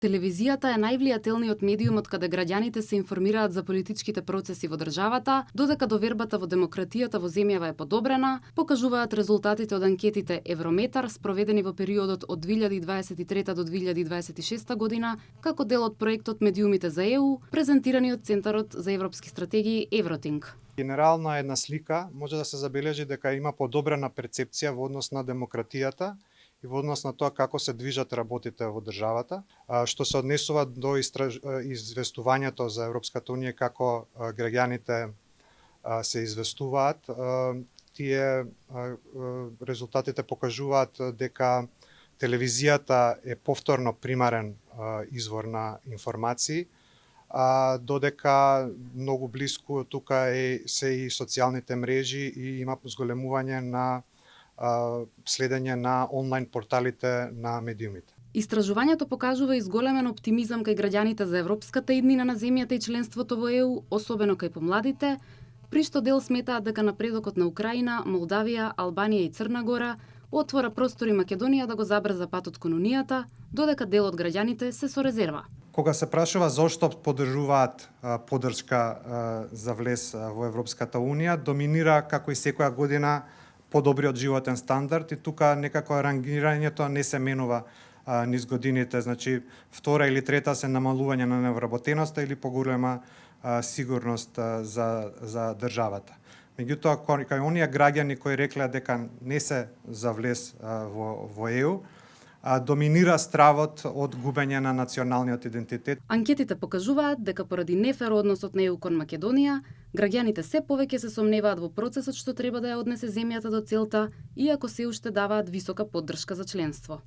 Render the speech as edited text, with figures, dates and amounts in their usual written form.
Телевизијата е највлијателниот медиум од каде граѓаните се информираат за политичките процеси во државата, додека довербата во демократијата во земјава е подобрена, покажуваат резултатите од анкетите Еврометар спроведени во периодот од 2023 до 2026 година, како дел од проектот Медиумите за ЕУ, презентирани од Центарот за европски стратегии Евротинг. Генерална една слика може да се забележи дека има подобрена перцепција во однос на демократијата и во однос на тоа како се движат работите во државата, што се однесува до известувањето за Европската унија, како граѓаните се известуваат. Тие резултатите покажуваат дека телевизијата е повторно примарен извор на информации, додека многу блиску тука се и социјалните мрежи и има зголемување на следење на онлайн порталите на медиумите. Истражувањето покажува изголемен оптимизам кај граѓаните за европската иднина на земјата и членството во ЕУ, особено кај помладите, при што дел сметаат дека напредокот на Украина, Молдавија, Албанија и Црна Гора отвора простори Македонија да го забрза патот кон Унијата, додека дел од граѓаните се со резерва. Кога се прашува зошто поддржуваат поддршка за влез во Европската Унија, доминира како и секоја година подобриот животен стандард и тука некако рангирањето не се менува низ годините, значи втора или трета се намалување на невработеноста или поголема сигурност за државата. Меѓутоа, кај оние граѓани кои реклеа дека не се за влез во ЕУ, доминира стравот од губење на националниот идентитет. Анкетите покажуваат дека поради нефер односот на ЕУ кон Македонија, граѓаните се повеќе се сомневаат во процесот што треба да ја однесе земјата до целта, иако се уште даваат висока поддршка за членство.